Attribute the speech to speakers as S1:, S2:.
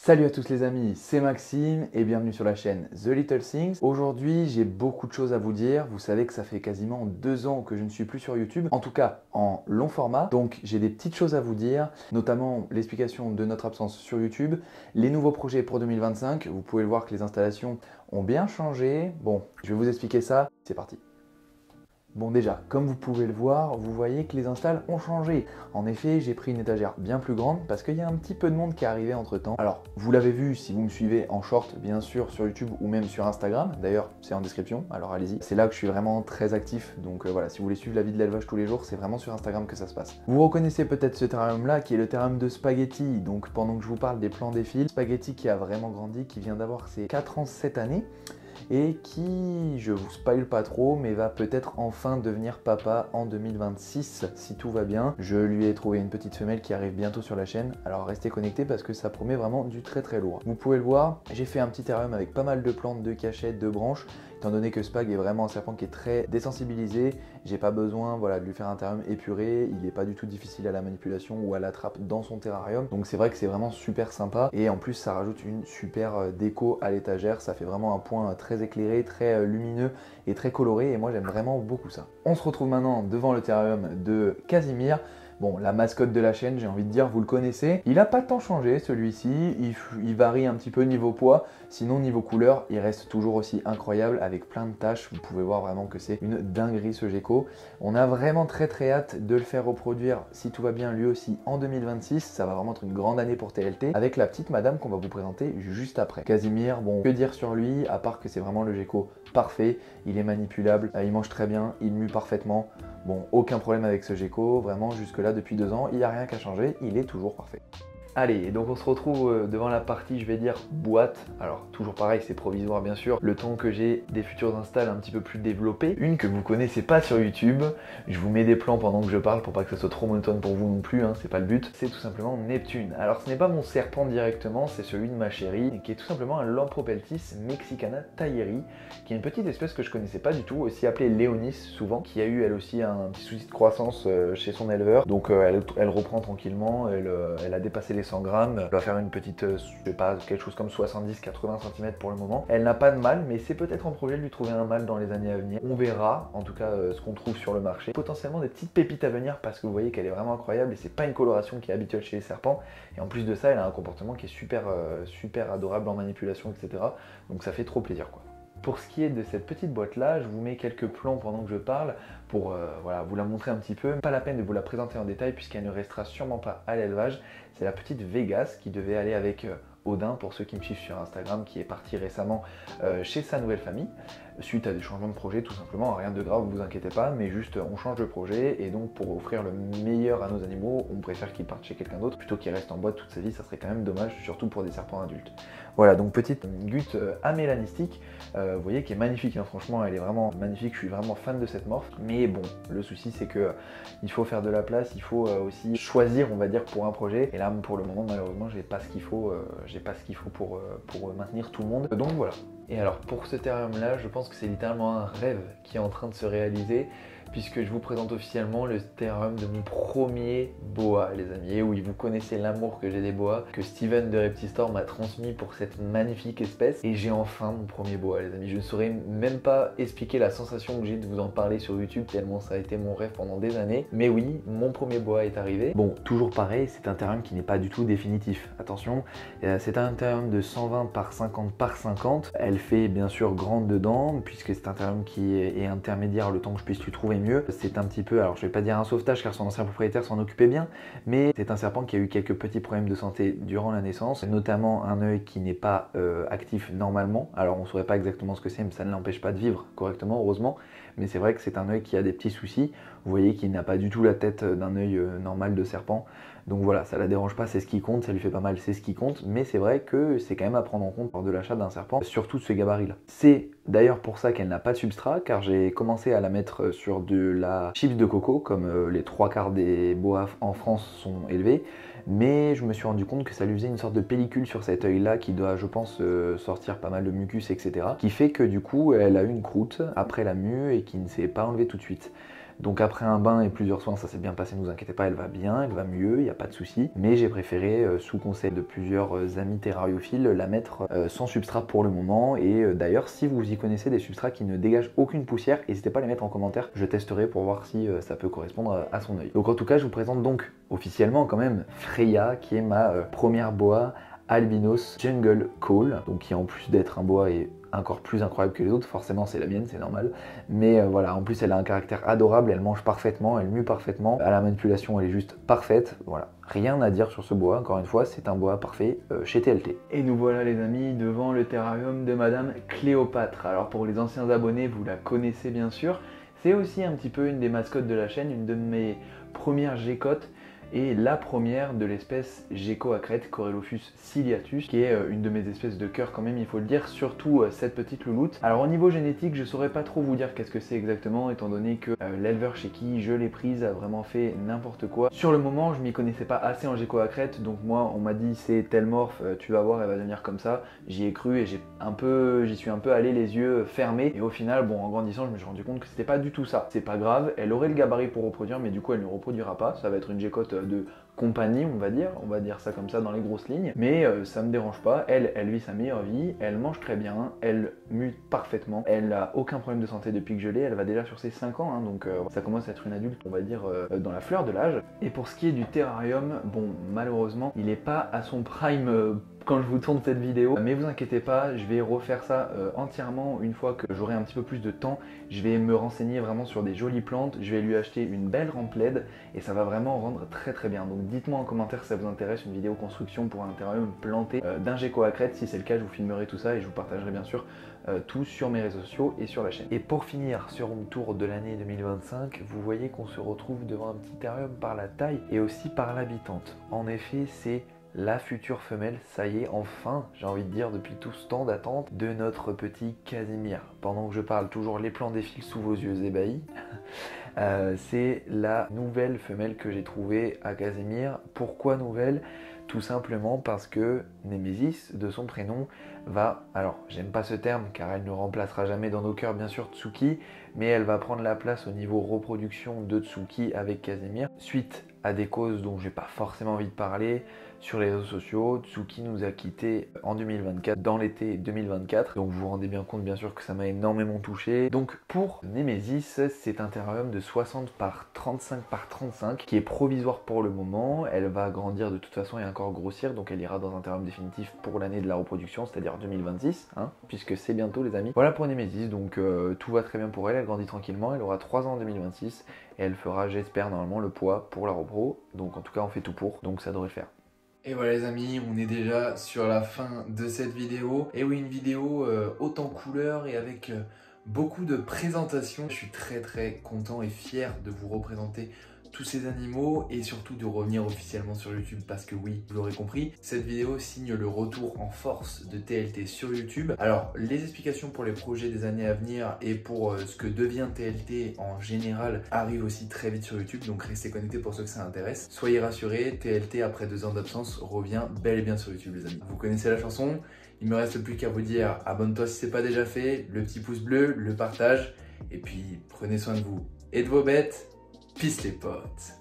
S1: Salut à tous les amis, c'est Maxime et bienvenue sur la chaîne The Little Things. Aujourd'hui, j'ai beaucoup de choses à vous dire. Vous savez que ça fait quasiment 2 ans que je ne suis plus sur YouTube, en tout cas en long format. Donc j'ai des petites choses à vous dire, notamment l'explication de notre absence sur YouTube, les nouveaux projets pour 2025. Vous pouvez le voir que les installations ont bien changé. Bon, je vais vous expliquer ça. C'est parti. Bon déjà, comme vous pouvez le voir, vous voyez que les installs ont changé. En effet, j'ai pris une étagère bien plus grande parce qu'il y a un petit peu de monde qui est arrivé entre temps. Alors, vous l'avez vu si vous me suivez en short, bien sûr, sur YouTube ou même sur Instagram. D'ailleurs, c'est en description, alors allez-y. C'est là que je suis vraiment très actif. Donc voilà, si vous voulez suivre la vie de l'élevage tous les jours, c'est vraiment sur Instagram que ça se passe. Vous reconnaissez peut-être ce terrarium là qui est le terrarium de Spaghetti. Donc pendant que je vous parle des plans défilent, Spaghetti qui a vraiment grandi, qui vient d'avoir ses 4 ans cette année, et qui, je vous spoil pas trop, mais va peut-être enfin devenir papa en 2026 si tout va bien. Je lui ai trouvé une petite femelle qui arrive bientôt sur la chaîne, alors restez connectés parce que ça promet vraiment du très lourd. Vous pouvez le voir, j'ai fait un petit terrarium avec pas mal de plantes, de cachettes, de branches. Étant donné que Spag est vraiment un serpent qui est très désensibilisé, j'ai pas besoin de lui faire un terrarium épuré, il n'est pas du tout difficile à la manipulation ou à la trappe dans son terrarium. Donc c'est vrai que c'est vraiment super sympa et en plus ça rajoute une super déco à l'étagère, ça fait vraiment un point très éclairé, très lumineux et très coloré et moi j'aime vraiment beaucoup ça. On se retrouve maintenant devant le terrarium de Casimir. Bon, la mascotte de la chaîne, j'ai envie de dire, vous le connaissez. Il n'a pas tant changé celui-ci, il varie un petit peu niveau poids, sinon niveau couleur, il reste toujours aussi incroyable avec plein de taches. Vous pouvez voir vraiment que c'est une dinguerie ce gecko. On a vraiment très hâte de le faire reproduire, si tout va bien, lui aussi en 2026. Ça va vraiment être une grande année pour TLT, avec la petite madame qu'on va vous présenter juste après. Casimir, bon, que dire sur lui, à part que c'est vraiment le gecko parfait, il est manipulable, il mange très bien, il mue parfaitement. Bon, aucun problème avec ce gecko, vraiment jusque-là depuis 2 ans, il n'y a rien qu'à changer, il est toujours parfait. Allez, donc on se retrouve devant la partie, je vais dire, boîte. Alors, toujours pareil, c'est provisoire bien sûr. Le temps que j'ai des futures installs un petit peu plus développées. Une que vous connaissez pas sur YouTube. Je vous mets des plans pendant que je parle pour pas que ce soit trop monotone pour vous non plus, hein, c'est pas le but. C'est tout simplement Neptune. Alors, ce n'est pas mon serpent directement, c'est celui de ma chérie, qui est tout simplement un Lampropeltis mexicana tayeri, qui est une petite espèce que je connaissais pas du tout, aussi appelée Léonis souvent, qui a eu elle aussi un petit souci de croissance chez son éleveur. Donc, elle reprend tranquillement, elle a dépassé les 100 grammes, elle va faire une petite, je sais pas, quelque chose comme 70-80 cm pour le moment. Elle n'a pas de mâle, mais c'est peut-être en projet de lui trouver un mâle dans les années à venir. On verra, en tout cas, ce qu'on trouve sur le marché. Potentiellement des petites pépites à venir parce que vous voyez qu'elle est vraiment incroyable et c'est pas une coloration qui est habituelle chez les serpents. Et en plus de ça, elle a un comportement qui est super adorable en manipulation, etc. Donc ça fait trop plaisir, quoi. Pour ce qui est de cette petite boîte là, je vous mets quelques plans pendant que je parle pour voilà, vous la montrer un petit peu. Pas la peine de vous la présenter en détail puisqu'elle ne restera sûrement pas à l'élevage. C'est la petite Vegas qui devait aller avec Odin, pour ceux qui me suivent sur Instagram, qui est parti récemment chez sa nouvelle famille, suite à des changements de projet tout simplement, rien de grave, vous inquiétez pas, mais juste on change de projet et donc pour offrir le meilleur à nos animaux, on préfère qu'ils partent chez quelqu'un d'autre plutôt qu'ils restent en boîte toute sa vie, ça serait quand même dommage, surtout pour des serpents adultes. Voilà, donc petite gute amélanistique, vous voyez, qui est magnifique, hein, franchement elle est vraiment magnifique, je suis vraiment fan de cette morphe, mais bon, le souci c'est que il faut faire de la place, il faut aussi choisir, on va dire, pour un projet, et là pour le moment malheureusement j'ai pas ce qu'il faut, pour maintenir tout le monde, donc voilà. Et alors pour ce terrarium là, je pense que c'est littéralement un rêve qui est en train de se réaliser, puisque je vous présente officiellement le terrarium de mon premier boa, les amis. Et oui, vous connaissez l'amour que j'ai des boas, que Steven de Reptistore m'a transmis pour cette magnifique espèce. Et j'ai enfin mon premier boa, les amis. Je ne saurais même pas expliquer la sensation que j'ai de vous en parler sur YouTube, tellement ça a été mon rêve pendant des années. Mais oui, mon premier boa est arrivé. Bon, toujours pareil, c'est un terrarium qui n'est pas du tout définitif. Attention, c'est un terrarium de 120 par 50 par 50. Elle fait bien sûr grande dedans, puisque c'est un terrarium qui est intermédiaire le temps que je puisse lui trouver mieux. C'est un petit peu, alors je vais pas dire un sauvetage car son ancien propriétaire s'en occupait bien, mais c'est un serpent qui a eu quelques petits problèmes de santé durant la naissance, notamment un œil qui n'est pas actif normalement. Alors on saurait pas exactement ce que c'est, mais ça ne l'empêche pas de vivre correctement, heureusement. Mais c'est vrai que c'est un œil qui a des petits soucis. Vous voyez qu'il n'a pas du tout la tête d'un œil normal de serpent. Donc voilà, ça la dérange pas, c'est ce qui compte, ça lui fait pas mal, c'est ce qui compte, mais c'est vrai que c'est quand même à prendre en compte lors de l'achat d'un serpent, surtout de ce gabarit-là. C'est d'ailleurs pour ça qu'elle n'a pas de substrat, car j'ai commencé à la mettre sur de la chips de coco, comme les 3/4 des boas en France sont élevés, mais je me suis rendu compte que ça lui faisait une sorte de pellicule sur cet œil-là qui doit, je pense, sortir pas mal de mucus, etc. Qui fait que du coup, elle a eu une croûte après la mue et qui ne s'est pas enlevée tout de suite. Donc après un bain et plusieurs soins, ça s'est bien passé, ne vous inquiétez pas, elle va bien, elle va mieux, il n'y a pas de souci. Mais j'ai préféré, sous conseil de plusieurs amis terrariophiles, la mettre sans substrat pour le moment. Et d'ailleurs, si vous y connaissez des substrats qui ne dégagent aucune poussière, n'hésitez pas à les mettre en commentaire, je testerai pour voir si ça peut correspondre à son œil. Donc en tout cas, je vous présente donc officiellement quand même Freya, qui est ma première boa albinos jungle call, donc qui en plus d'être un boa est encore plus incroyable que les autres, forcément c'est la mienne, c'est normal, mais voilà, en plus elle a un caractère adorable, elle mange parfaitement, elle mue parfaitement, à la manipulation elle est juste parfaite, voilà, rien à dire sur ce boa, encore une fois, c'est un boa parfait chez TLT. Et nous voilà les amis devant le terrarium de Madame Cléopâtre. Alors pour les anciens abonnés, vous la connaissez bien sûr, c'est aussi un petit peu une des mascottes de la chaîne, une de mes premières gécottes, et la première de l'espèce gecko à crête, Corelophus ciliatus, qui est une de mes espèces de cœur quand même, il faut le dire, surtout cette petite louloute. Alors au niveau génétique, je saurais pas trop vous dire qu'est-ce que c'est exactement, étant donné que l'éleveur chez qui je l'ai prise a vraiment fait n'importe quoi. Sur le moment, je m'y connaissais pas assez en gecko à crête, donc moi on m'a dit c'est tel morphe, tu vas voir, elle va devenir comme ça. J'y ai cru et j'y suis un peu allé les yeux fermés, et au final, bon, en grandissant, je me suis rendu compte que c'était pas du tout ça. C'est pas grave, elle aurait le gabarit pour reproduire, mais du coup elle ne reproduira pas, ça va être une gécotte de compagnie, on va dire ça comme ça dans les grosses lignes, mais ça me dérange pas, elle vit sa meilleure vie, elle mange très bien, elle mue parfaitement, elle a aucun problème de santé depuis que je l'ai, elle va déjà sur ses 5 ans, hein, donc ça commence à être une adulte, on va dire, dans la fleur de l'âge. Et pour ce qui est du terrarium, bon, malheureusement, il n'est pas à son prime quand je vous tourne cette vidéo, mais vous inquiétez pas, je vais refaire ça entièrement une fois que j'aurai un petit peu plus de temps. Je vais me renseigner vraiment sur des jolies plantes, je vais lui acheter une belle rampe LED et ça va vraiment rendre très très bien. Donc dites-moi en commentaire si ça vous intéresse, une vidéo construction pour un terrarium planté d'un gecko à crête. Si c'est le cas, je vous filmerai tout ça et je vous partagerai bien sûr tout sur mes réseaux sociaux et sur la chaîne. Et pour finir sur mon tour de l'année 2025, vous voyez qu'on se retrouve devant un petit terrarium par la taille et aussi par l'habitante. En effet, c'est la future femelle, ça y est, enfin, j'ai envie de dire, depuis tout ce temps d'attente, de notre petit Casimir. Pendant que je parle, toujours les plans défilent sous vos yeux ébahis. C'est la nouvelle femelle que j'ai trouvée à Casimir. Pourquoi nouvelle ? Tout simplement parce que Némésis, de son prénom, va, alors j'aime pas ce terme car elle ne remplacera jamais dans nos cœurs bien sûr Tsuki, mais elle va prendre la place au niveau reproduction de Tsuki avec Casimir, suite à des causes dont j'ai pas forcément envie de parler. Sur les réseaux sociaux, Tsuki nous a quittés en 2024, dans l'été 2024, donc vous vous rendez bien compte bien sûr que ça m'a énormément touché. Donc pour Némésis, c'est un terrarium de 60 par 35 par 35 qui est provisoire pour le moment. Elle va grandir de toute façon et encore grossir, donc elle ira dans un terrarium définitif pour l'année de la reproduction, c'est-à-dire 2026, hein, puisque c'est bientôt les amis. Voilà pour Némésis, donc tout va très bien pour elle, elle grandit tranquillement, elle aura 3 ans en 2026 et elle fera, j'espère, normalement le poids pour la repro, donc en tout cas on fait tout pour, donc ça devrait le faire. Et voilà les amis, on est déjà sur la fin de cette vidéo. Et oui, une vidéo haute en couleurs et avec beaucoup de présentations. Je suis très très content et fier de vous représenter tous ces animaux et surtout de revenir officiellement sur YouTube parce que oui, vous l'aurez compris, cette vidéo signe le retour en force de TLT sur YouTube. Alors, les explications pour les projets des années à venir et pour ce que devient TLT en général arrivent aussi très vite sur YouTube, donc restez connectés pour ceux que ça intéresse. Soyez rassurés, TLT après 2 ans d'absence revient bel et bien sur YouTube les amis. Vous connaissez la chanson, il me reste plus qu'à vous dire abonne-toi si c'est pas déjà fait, le petit pouce bleu, le partage et puis prenez soin de vous et de vos bêtes. Peace les potes.